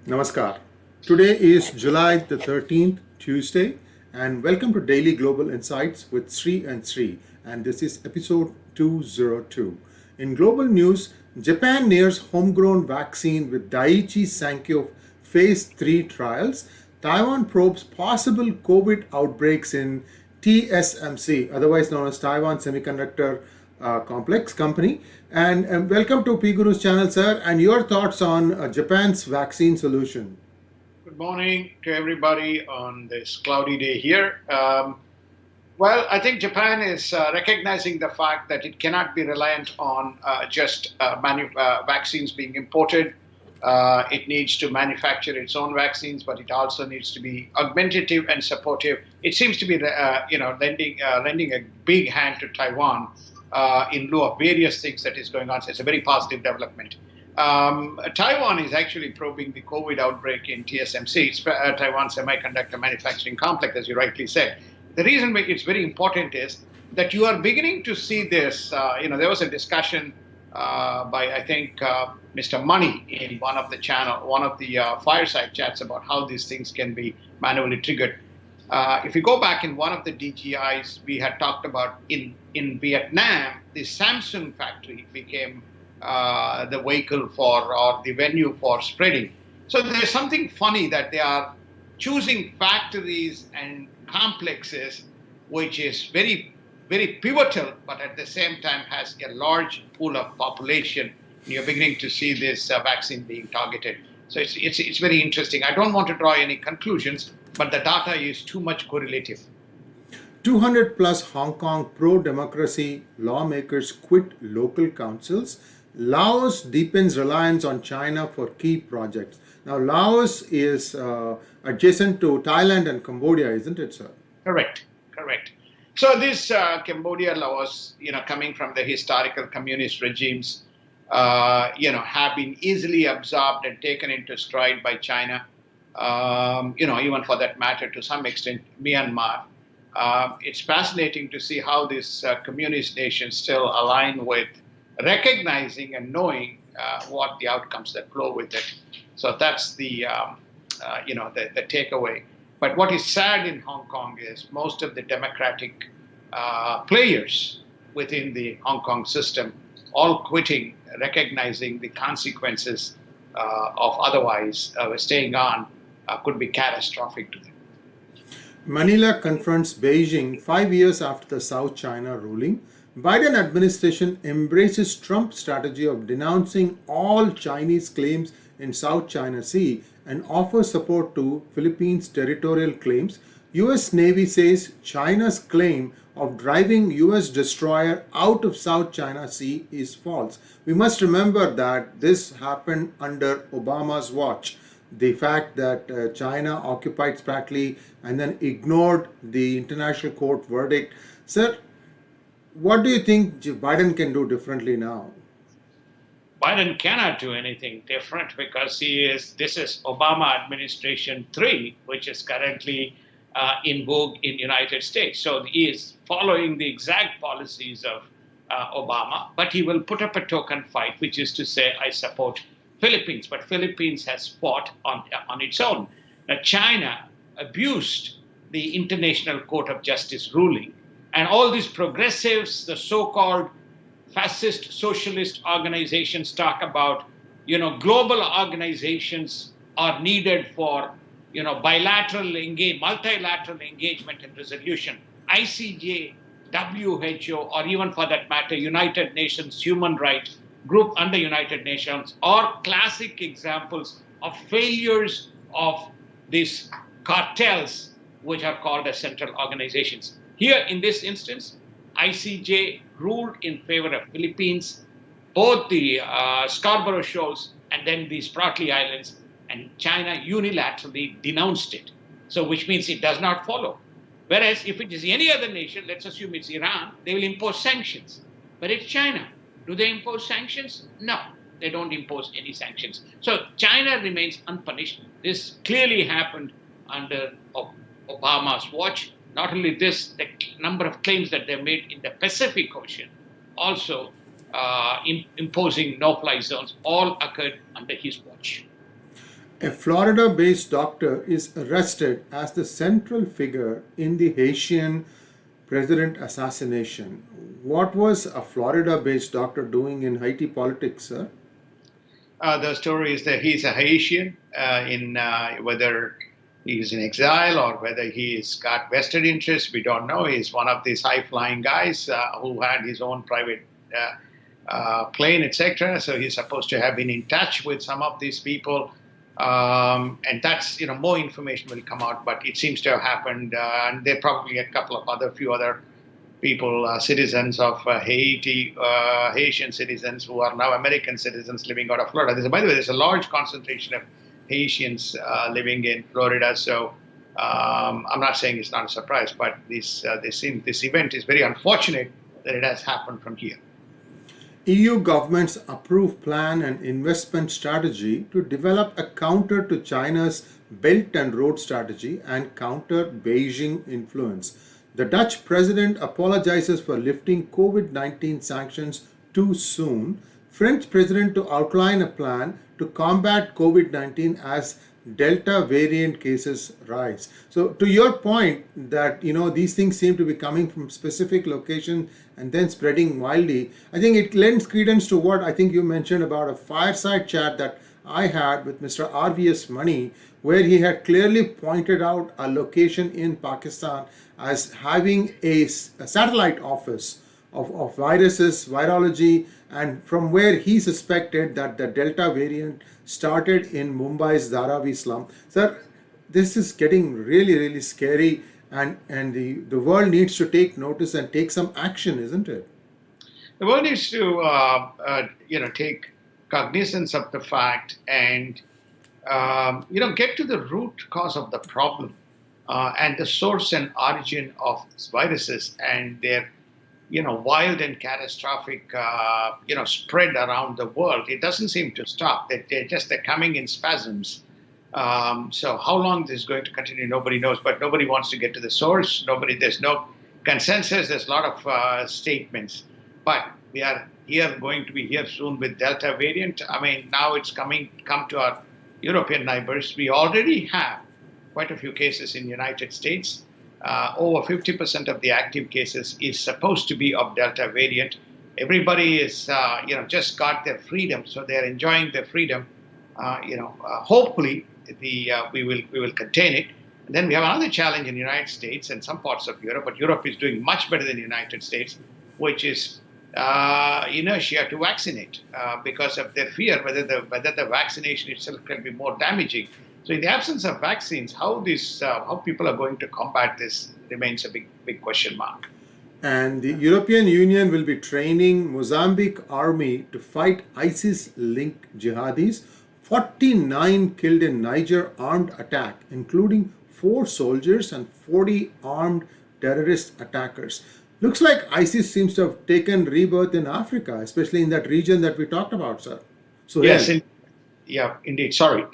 Namaskar. Today is July the 13th, Tuesday, and welcome to Daily Global Insights with Sree and Sree. And this is episode 202. In global news, Japan nears homegrown vaccine with Daiichi Sankyo phase 3 trials. Taiwan probes possible COVID outbreaks in TSMC, otherwise known as Taiwan Semiconductor Complex Company. And welcome to PGurus channel, sir. And your thoughts on Japan's vaccine solution? Good morning to everybody on this cloudy day here. Well, I think Japan is recognizing the fact that it cannot be reliant on just vaccines being imported. It needs to manufacture its own vaccines, but it also needs to be augmentative and supportive. It seems to be, lending a big hand to Taiwan in lieu of various things that is going on. So it's a very positive development. Taiwan is actually probing the COVID outbreak in TSMC, Taiwan Semiconductor Manufacturing Complex, as you rightly said. The reason it's very important is that you are beginning to see this. There was a discussion by, I think, Mr. Money in one of the fireside chats about how these things can be manually triggered. If you go back in one of the DGIs, we had talked about in Vietnam, the Samsung factory became the vehicle or the venue for spreading. So there's something funny that they are choosing factories and complexes, which is very, very pivotal, but at the same time has a large pool of population. And you're beginning to see this vaccine being targeted. So it's very interesting. I don't want to draw any conclusions, but the data is too much correlative. 200 plus Hong Kong pro democracy lawmakers quit local councils. Laos deepens reliance on China for key projects. Now, Laos is adjacent to Thailand and Cambodia, isn't it, sir? Correct, correct. So this Cambodia, Laos, coming from the historical communist regimes, have been easily absorbed and taken into stride by China. Even for that matter, to some extent, Myanmar. It's fascinating to see how these communist nations still align with recognizing and knowing what the outcomes that flow with it. So that's the takeaway. But what is sad in Hong Kong is most of the democratic players within the Hong Kong system all quitting, recognizing the consequences of otherwise staying on could be catastrophic to them. Manila confronts Beijing 5 years after the South China ruling. Biden administration embraces Trump's strategy of denouncing all Chinese claims in South China Sea and offers support to Philippines' territorial claims. US Navy says China's claim of driving US destroyer out of South China Sea is false. We must remember that this happened under Obama's watch. The fact that China occupied Spratly and then ignored the international court verdict. Sir, what do you think Biden can do differently now? Biden cannot do anything different because this is Obama administration 3, which is currently in vogue in the United States. So he is following the exact policies of Obama, but he will put up a token fight, which is to say, I support Philippines, but Philippines has fought on its own. Now, China abused the International Court of Justice ruling, and all these progressives, the so-called fascist socialist organizations talk about, global organizations are needed for, multilateral engagement and resolution. ICJ, WHO, or even for that matter, United Nations Human Rights Group under United Nations are classic examples of failures of these cartels, which are called as central organizations. Here, in this instance, ICJ ruled in favor of Philippines, both the Scarborough Shoals and then the Spratly Islands, and China unilaterally denounced it. So, which means it does not follow. Whereas, if it is any other nation, let's assume it's Iran, they will impose sanctions. But it's China. Do they impose sanctions? No, they don't impose any sanctions. So China remains unpunished. This clearly happened under Obama's watch. Not only this, the number of claims that they made in the Pacific Ocean, also imposing no-fly zones, all occurred under his watch. A Florida based doctor is arrested as the central figure in the Haitian president assassination. What was a Florida based doctor doing in Haiti politics, sir? The story is that he's a Haitian, in whether he's in exile or whether he's got vested interests, we don't know. He's one of these high flying guys who had his own private plane, etc. So he's supposed to have been in touch with some of these people. And that's, more information will come out, but it seems to have happened. And there are probably few other people, citizens of Haiti, Haitian citizens who are now American citizens living out of Florida. By the way, there's a large concentration of Haitians living in Florida. So I'm not saying it's not a surprise, but this event is very unfortunate that it has happened from here. EU governments approve plan and investment strategy to develop a counter to China's Belt and Road strategy and counter Beijing influence. The Dutch president apologizes for lifting COVID-19 sanctions too soon. French president to outline a plan to combat COVID-19 as Delta variant cases rise. So to your point that these things seem to be coming from specific locations and then spreading wildly, I think it lends credence to what I think you mentioned about a fireside chat that I had with Mr. RVS Money, where he had clearly pointed out a location in Pakistan as having a satellite office of viruses, virology, and from where he suspected that the Delta variant started in Mumbai's Dharavi slum. Sir, this is getting really, really scary, and the world needs to take notice and take some action, isn't it? The world needs to, take cognizance of the fact and, get to the root cause of the problem and the source and origin of these viruses and their, wild and catastrophic, spread around the world. It doesn't seem to stop. They're coming in spasms. So how long this is going to continue, nobody knows. But nobody wants to get to the source. There's no consensus. There's a lot of statements. But we are going to be here soon with Delta variant. I mean, now it's come to our European neighbors. We already have quite a few cases in the United States. Over 50% of the active cases is supposed to be of Delta variant. Everybody is, just got their freedom, so they're enjoying their freedom. Hopefully, we will contain it. And then we have another challenge in the United States and some parts of Europe, but Europe is doing much better than the United States, which is inertia to vaccinate because of their fear whether the vaccination itself can be more damaging. So in the absence of vaccines, how people are going to combat this remains a big question mark. And the European Union will be training Mozambique army to fight ISIS-linked jihadis. 49 killed in Niger armed attack, including 4 soldiers and 40 armed terrorist attackers. Looks like ISIS seems to have taken rebirth in Africa, especially in that region that we talked about, sir. So yes, indeed. Sorry.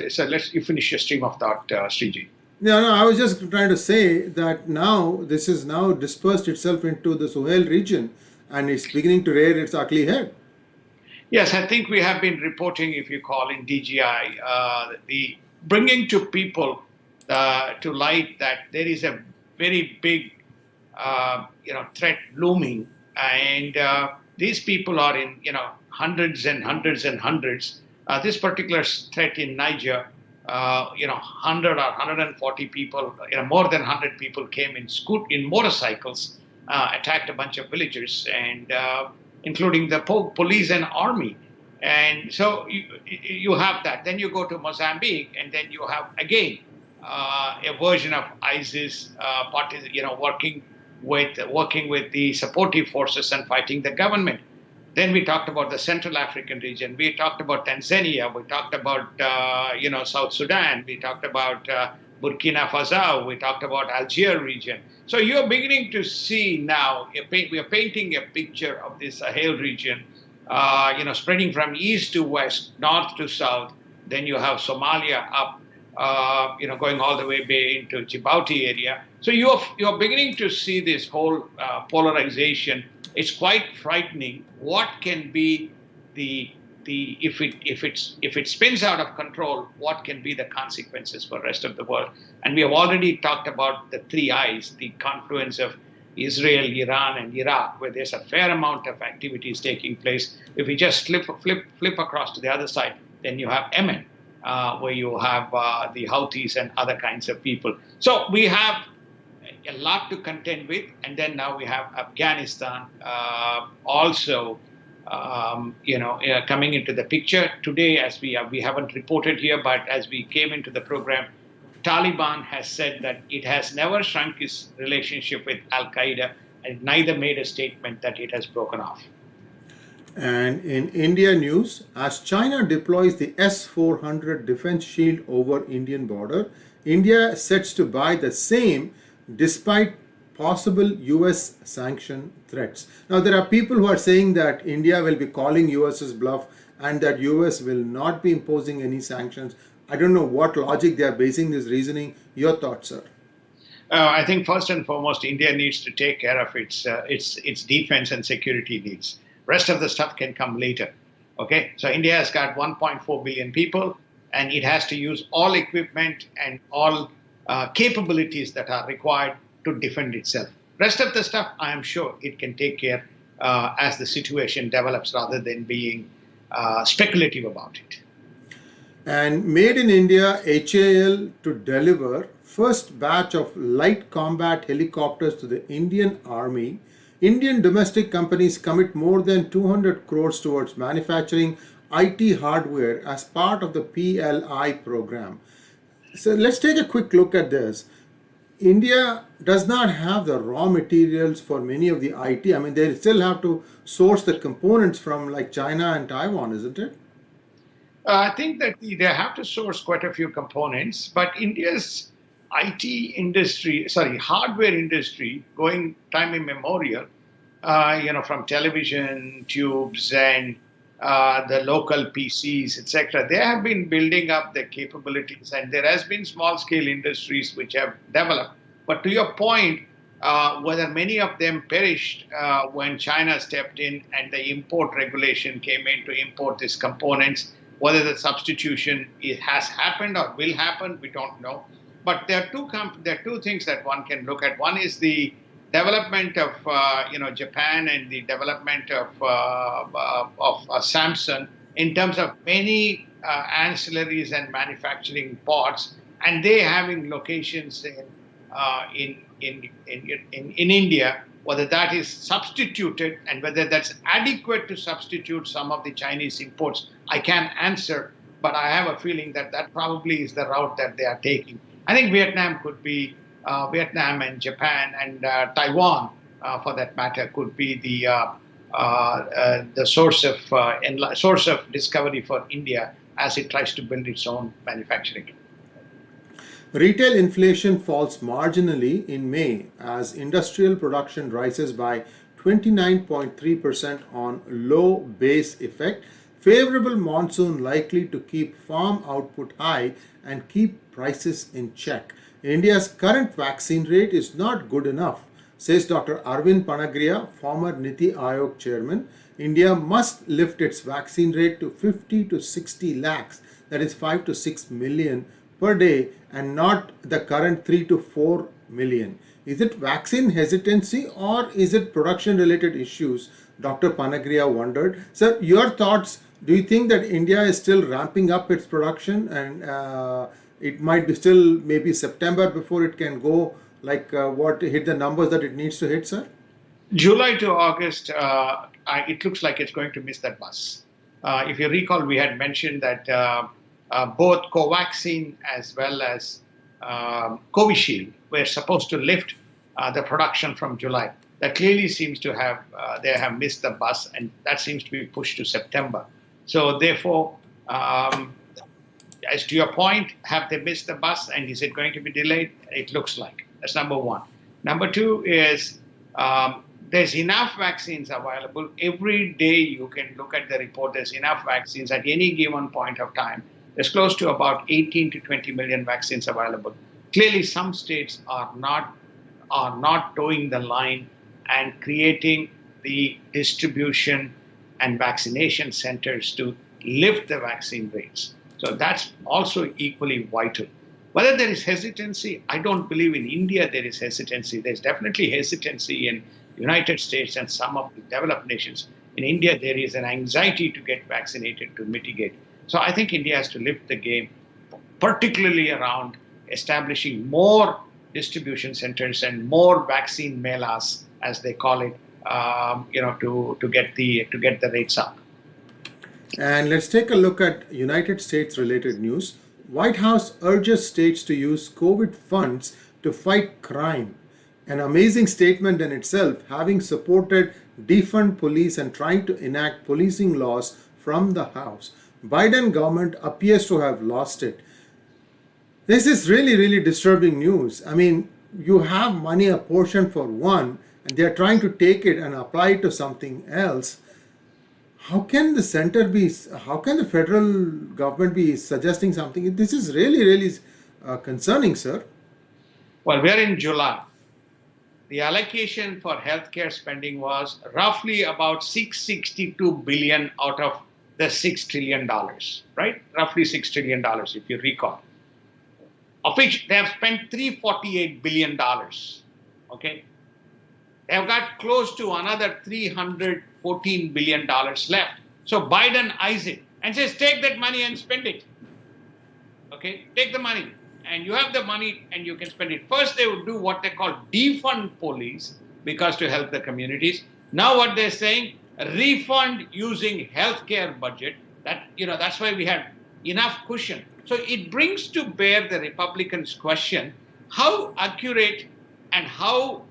So you finish your stream of thought, Sree. No, I was just trying to say that now this is now dispersed itself into the Sahel region and it's beginning to rear its ugly head. Yes, I think we have been reporting, if you call in DGI, the bringing to people to light that there is a very big, threat looming, and these people are in, hundreds and hundreds and hundreds. This particular threat in Niger, 100 or 140 people, more than 100 people came in motorcycles, attacked a bunch of villagers, and including the police and army. And so you have that. Then you go to Mozambique, and then you have again a version of ISIS, working with the supportive forces and fighting the government. Then we talked about the Central African region. We talked about Tanzania. We talked about South Sudan. We talked about Burkina Faso. We talked about Algeria region. So you're beginning to see now. We are painting a picture of this Sahel region, spreading from east to west, north to south. Then you have Somalia up, going all the way into Djibouti area. So you're beginning to see this whole polarization. It's quite frightening. What can be the if it spins out of control, what can be the consequences for the rest of the world? And we have already talked about the three I's, the confluence of Israel, Iran, and Iraq, where there's a fair amount of activities taking place. If we just flip across to the other side, then you have Yemen, where you have the Houthis and other kinds of people. So we have a lot to contend with, and then now we have Afghanistan also, coming into the picture today. As we haven't reported here, but as we came into the program, Taliban has said that it has never shrunk its relationship with Al Qaeda, and neither made a statement that it has broken off. And in India news, as China deploys the S-400 defense shield over Indian border, India sets to buy the same despite possible US sanction threats. Now there are people who are saying that India will be calling US's bluff and that US will not be imposing any sanctions. I don't know what logic they are basing this reasoning. Your thoughts, sir? I think first and foremost, India needs to take care of its defense and security needs. Rest of the stuff can come later. Okay, so India has got 1.4 billion people, and it has to use all equipment and all capabilities that are required to defend itself. Rest of the stuff, I am sure it can take care as the situation develops, rather than being speculative about it. And made in India, HAL to deliver first batch of light combat helicopters to the Indian Army. Indian domestic companies commit more than 200 crores towards manufacturing IT hardware as part of the PLI program. So let's take a quick look at this. India does not have the raw materials for many of the IT. I mean, they still have to source the components from like China and Taiwan, isn't it? I think that they have to source quite a few components, but India's hardware industry, going time immemorial, from television tubes and the local PCs, etc. They have been building up their capabilities, and there has been small-scale industries which have developed. But to your point, whether many of them perished when China stepped in and the import regulation came in to import these components, whether the substitution has happened or will happen, we don't know. But there are two things that one can look at. One is the development of Japan and the development of Samsung in terms of many ancillaries and manufacturing parts, and they having locations in India. Whether that is substituted and whether that's adequate to substitute some of the Chinese imports, I can't answer, but I have a feeling that probably is the route that they are taking. I think Vietnam could be, Vietnam and Japan and Taiwan, for that matter, could be the source of discovery for India as it tries to build its own manufacturing. Retail inflation falls marginally in May as industrial production rises by 29.3% on low base effect. Favorable monsoon likely to keep farm output high and keep prices in check. India's current vaccine rate is not good enough, says Dr. Arvind Panagriya, former Niti Aayog chairman. India must lift its vaccine rate to 50 to 60 lakhs, that is 5 to 6 million per day, and not the current 3 to 4 million. Is it vaccine hesitancy or is it production related issues? Dr. Panagriya wondered. Sir, your thoughts, do you think that India is still ramping up its production and it might be still maybe September before it can go like hit the numbers that it needs to hit, sir? July to August, it looks like it's going to miss that bus. If you recall, we had mentioned that both Covaxin as well as Covishield were supposed to lift the production from July. That clearly seems to have, they have missed the bus, and that seems to be pushed to September. So therefore, as to your point, have they missed the bus and is it going to be delayed? It looks like. That's number one. Number two is there's enough vaccines available. Every day you can look at the report, there's enough vaccines at any given point of time. There's close to about 18 to 20 million vaccines available. Clearly, some states are not towing the line and creating the distribution and vaccination centers to lift the vaccine rates. So that's also equally vital. Whether there is hesitancy, I don't believe in India there is hesitancy. There's definitely hesitancy in United States and some of the developed nations. In India, there is an anxiety to get vaccinated to mitigate. So I think India has to lift the game, particularly around establishing more distribution centers and more vaccine melas, as they call it, to get the rates up. And let's take a look at United States related news. White House urges states to use COVID funds to fight crime. An amazing statement in itself, having supported defund police and trying to enact policing laws from the House. Biden government appears to have lost it. This is really, really disturbing news. I mean, you have money apportioned for one, and they're trying to take it and apply it to something else. How can how can the federal government be suggesting something? This is really, really concerning, sir. Well, we're in July. The allocation for healthcare spending was roughly about 662 billion out of the $6 trillion, right? Roughly $6 trillion, if you recall. Of which they have spent $348 billion. Okay? They have got close to another $314 billion left. So Biden eyes it and says, take that money and spend it. Okay? Take the money. And you have the money and you can spend it. First, they would do what they call defund police because to help the communities. Now what they're saying, refund using healthcare budget. That's why we have enough cushion. So it brings to bear the Republicans' question, how accurate and how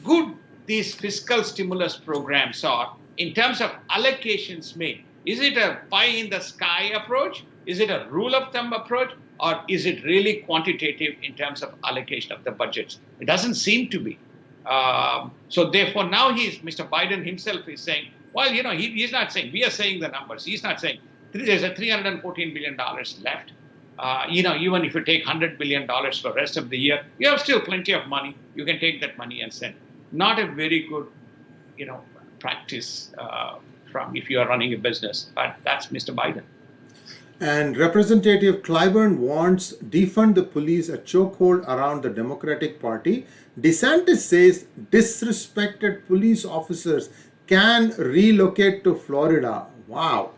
good these fiscal stimulus programs are in terms of allocations made. Is it a pie in the sky approach? Is it a rule of thumb approach? Or is it really quantitative in terms of allocation of the budgets? It doesn't seem to be. So therefore now Mr. Biden himself is saying, well, he's not saying, we are saying the numbers. He's not saying there's a $314 billion left. Even if you take $100 billion for the rest of the year, you have still plenty of money. You can take that money and send. Not a very good, practice from if you are running a business. But that's Mr. Biden. And Representative Clyburn wants defund the police, a chokehold around the Democratic Party. DeSantis says disrespected police officers can relocate to Florida. Wow.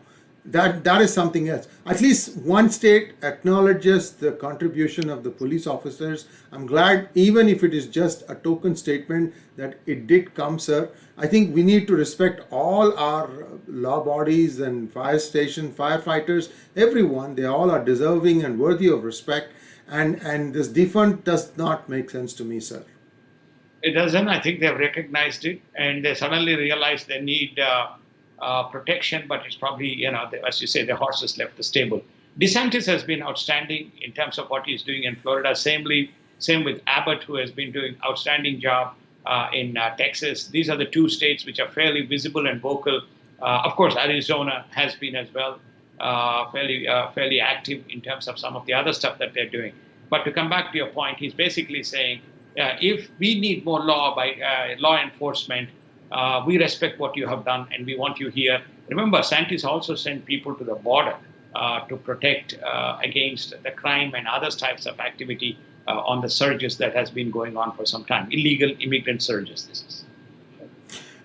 That is something else. At least one state acknowledges the contribution of the police officers. I'm glad, even if it is just a token statement, that it did come, sir. I think we need to respect all our law bodies and fire station firefighters, everyone. They all are deserving and worthy of respect. And this defund does not make sense to me, sir. It doesn't. I think they've recognized it, and they suddenly realized they need protection, but it's probably, as you say, the horse has left the stable. DeSantis has been outstanding in terms of what he's doing in Florida. Same with Abbott, who has been doing outstanding job in Texas. These are the two states which are fairly visible and vocal. Of course, Arizona has been as well fairly active in terms of some of the other stuff that they're doing. But to come back to your point, he's basically saying, if we need more law enforcement, we respect what you have done and we want you here. Remember, Santis also sent people to the border to protect against the crime and other types of activity on the surges that has been going on for some time. Illegal immigrant surges, this is.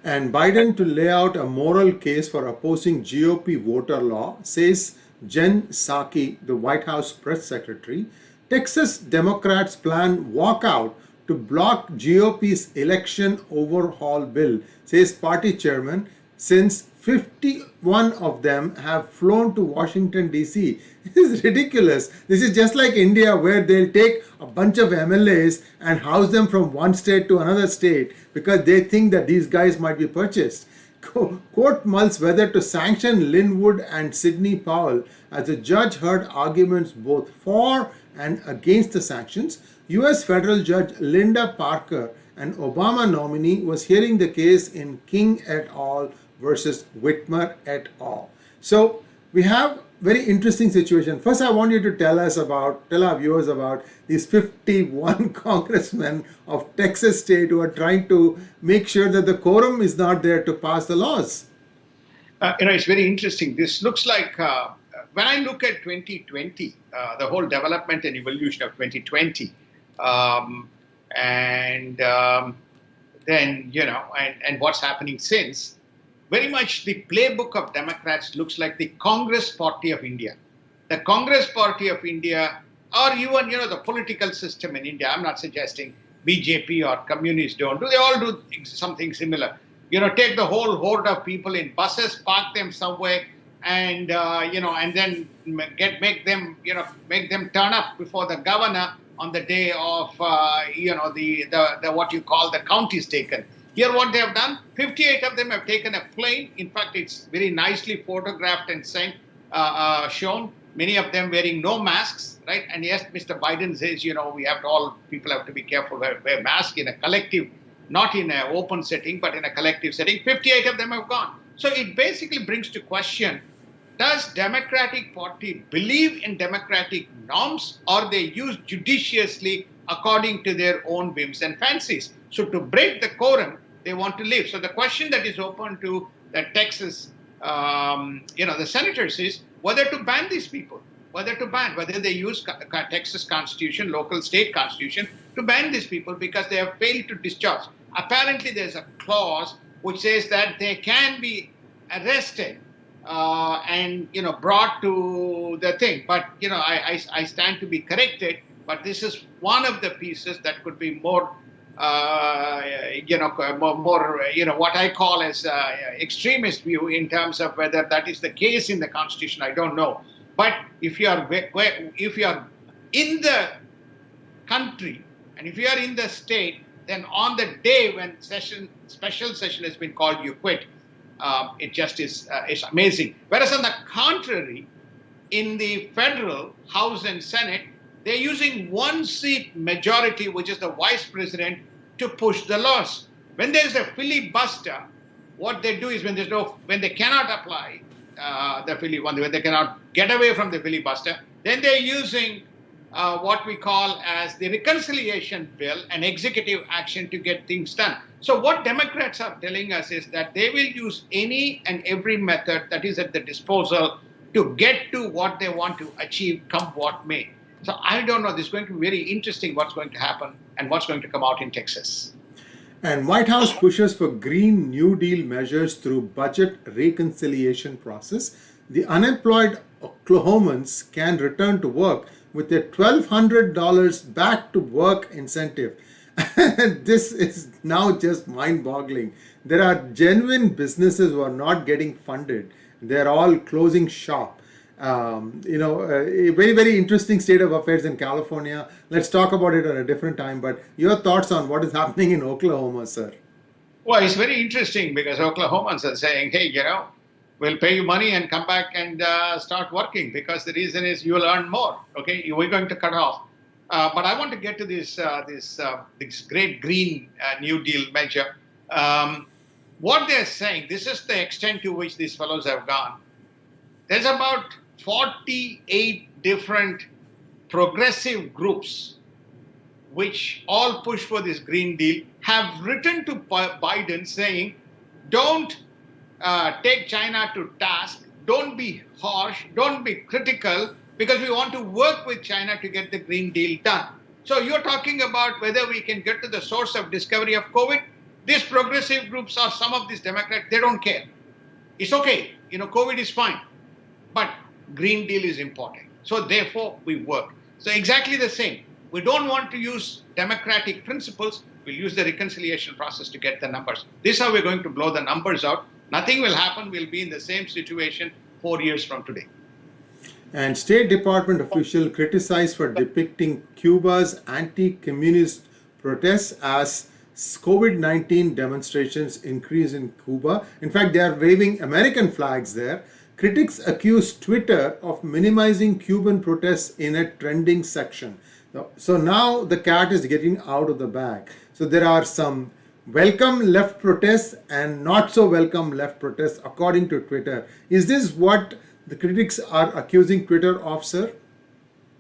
And Biden to lay out a moral case for opposing GOP voter law, says Jen Psaki, the White House press secretary. Texas Democrats plan walkout to block GOP's election overhaul bill, says party chairman, since 51 of them have flown to Washington, D.C. This is ridiculous. This is just like India, where they'll take a bunch of MLAs and house them from one state to another state because they think that these guys might be purchased. Court mulls whether to sanction Linwood and Sidney Powell as the judge heard arguments both for and against the sanctions. U.S. federal judge Linda Parker, an Obama nominee, was hearing the case in King et al. Versus Whitmer et al. So we have very interesting situation. First, I want you to tell our viewers about these 51 congressmen of Texas state who are trying to make sure that the quorum is not there to pass the laws. It's very interesting. This looks like when I look at 2020, the whole development and evolution of 2020, um, and then and what's happening since. Very much the playbook of Democrats looks like the Congress Party of India. The Congress Party of India, or even the political system in India. I'm not suggesting BJP or communists don't do. They all do something similar. Take the whole horde of people in buses, park them somewhere, and and then make them turn up before the governor on the day of the what you call the count is taken. Here, what they have done, 58 of them have taken a plane. In fact, it's very nicely photographed and shown. Many of them wearing no masks, right? And yes, Mr. Biden says, people have to be careful, wear masks in a collective, not in an open setting, but in a collective setting. 58 of them have gone. So it basically brings to question, does Democratic Party believe in democratic norms, or they use judiciously according to their own whims and fancies? So to break the quorum, they want to leave. So the question that is open to the Texas, the senators is whether to ban these people, whether they use Texas Constitution, local state constitution to ban these people because they have failed to discharge. Apparently, there's a clause which says that they can be arrested and brought to the thing. But I stand to be corrected. But this is one of the pieces that could be more what I call as extremist view in terms of whether that is the case in the Constitution. I don't know. But if you are in the country and if you are in the state, then on the day when special session has been called, you quit. It just is it's amazing. Whereas on the contrary, in the federal House and Senate, they're using one seat majority, which is the vice president, to push the laws. When there's a filibuster, what they do is when they cannot apply when they cannot get away from the filibuster, then they're using what we call as the reconciliation bill and executive action to get things done. So what Democrats are telling us is that they will use any and every method that is at the disposal to get to what they want to achieve, come what may. So I don't know. This is going to be very interesting what's going to happen and what's going to come out in Texas. And White House pushes for Green New Deal measures through budget reconciliation process. The unemployed Oklahomans can return to work with a $1,200 back to work incentive. This is now just mind-boggling. There are genuine businesses who are not getting funded. They're all closing shop. A very, very interesting state of affairs in California. Let's talk about it at a different time. But your thoughts on what is happening in Oklahoma, sir? Well, it's very interesting because Oklahomans are saying, hey, we'll pay you money and come back and start working because the reason is you'll earn more. Okay, we're going to cut off. But I want to get to this great Green New Deal measure. What they're saying, this is the extent to which these fellows have gone. There's about 48 different progressive groups which all push for this Green Deal have written to Biden saying, don't take China to task, don't be harsh, don't be critical, because we want to work with China to get the Green Deal done. So you're talking about whether we can get to the source of discovery of COVID. These progressive groups or some of these Democrats, they don't care. It's okay. COVID is fine. But Green Deal is important. So therefore, we work. So exactly the same. We don't want to use democratic principles. We'll use the reconciliation process to get the numbers. This is how we're going to blow the numbers out. Nothing will happen. We'll be in the same situation 4 years from today. And State Department official criticized for depicting Cuba's anti-communist protests as COVID-19 demonstrations increase in Cuba. In fact, they are waving American flags there. Critics accuse Twitter of minimizing Cuban protests in a trending section. So now the cat is getting out of the bag. So there are some welcome left protests and not so welcome left protests according to Twitter. Is this what the critics are accusing Twitter of, sir?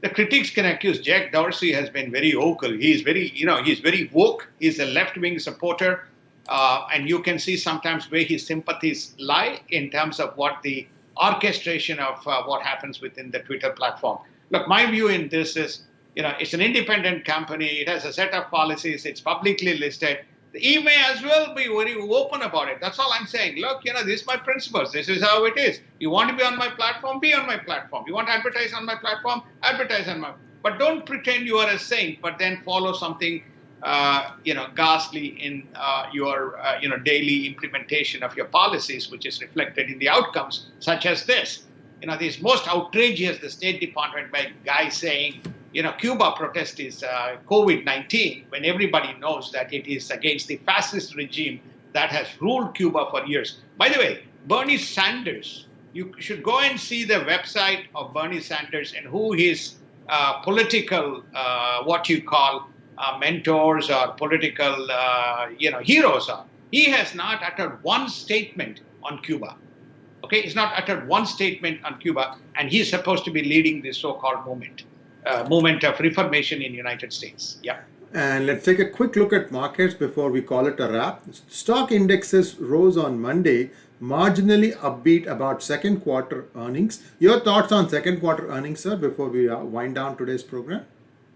The critics can accuse. Jack Dorsey has been very vocal. He's very woke. He's a left-wing supporter. And you can see sometimes where his sympathies lie in terms of what the orchestration of what happens within the Twitter platform. Look, my view in this is, it's an independent company. It has a set of policies. It's publicly listed. He may as well be very open about it. That's all I'm saying. Look, these are my principles. This is how it is. You want to be on my platform? Be on my platform. You want to advertise on my platform? Advertise on my. But don't pretend you are a saint, but then follow something, ghastly in your, daily implementation of your policies, which is reflected in the outcomes, such as this. This most outrageous, the State Department by guy saying, Cuba protest is COVID-19, when everybody knows that it is against the fascist regime that has ruled Cuba for years. By the way, Bernie Sanders, you should go and see the website of Bernie Sanders and who his political, mentors or political, heroes are. He has not uttered one statement on Cuba. Okay, he's not uttered one statement on Cuba, and he's supposed to be leading this so-called movement of reformation in the United States. Yeah. And let's take a quick look at markets before we call it a wrap. Stock indexes rose on Monday, marginally upbeat about second quarter earnings. Your thoughts on second quarter earnings, sir, before we wind down today's program?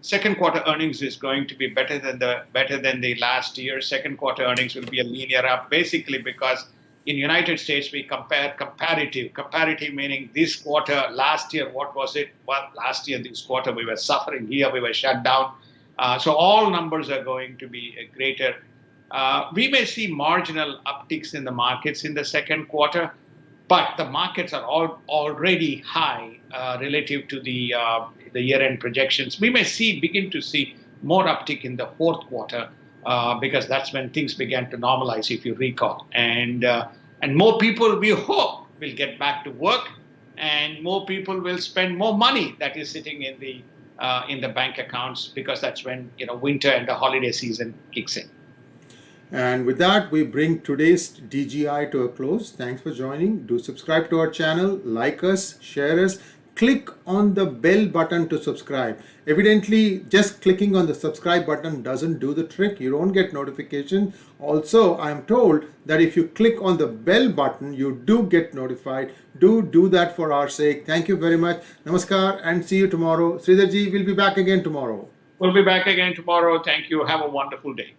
Second quarter earnings is going to be better than the last year. Second quarter earnings will be a linear up, basically because in United States, we compare comparative. Comparative meaning this quarter, last year, what was it? Well, last year, this quarter, we were suffering. Here, we were shut down. So all numbers are going to be greater. We may see marginal upticks in the markets in the second quarter, but the markets are already high relative to the year-end projections. We may begin to see more uptick in the fourth quarter. Because that's when things began to normalize, if you recall. And more people, we hope, will get back to work, and more people will spend more money that is sitting in the bank accounts, because that's when winter and the holiday season kicks in. And with that, we bring today's DGI to a close. Thanks for joining. Do subscribe to our channel, like us, share us. Click on the bell button to subscribe. Evidently, just clicking on the subscribe button doesn't do the trick. You don't get notification. Also, I'm told that if you click on the bell button, you do get notified. Do that for our sake. Thank you very much. Namaskar and see you tomorrow. Sridharji will be back again tomorrow. We'll be back again tomorrow. Thank you. Have a wonderful day.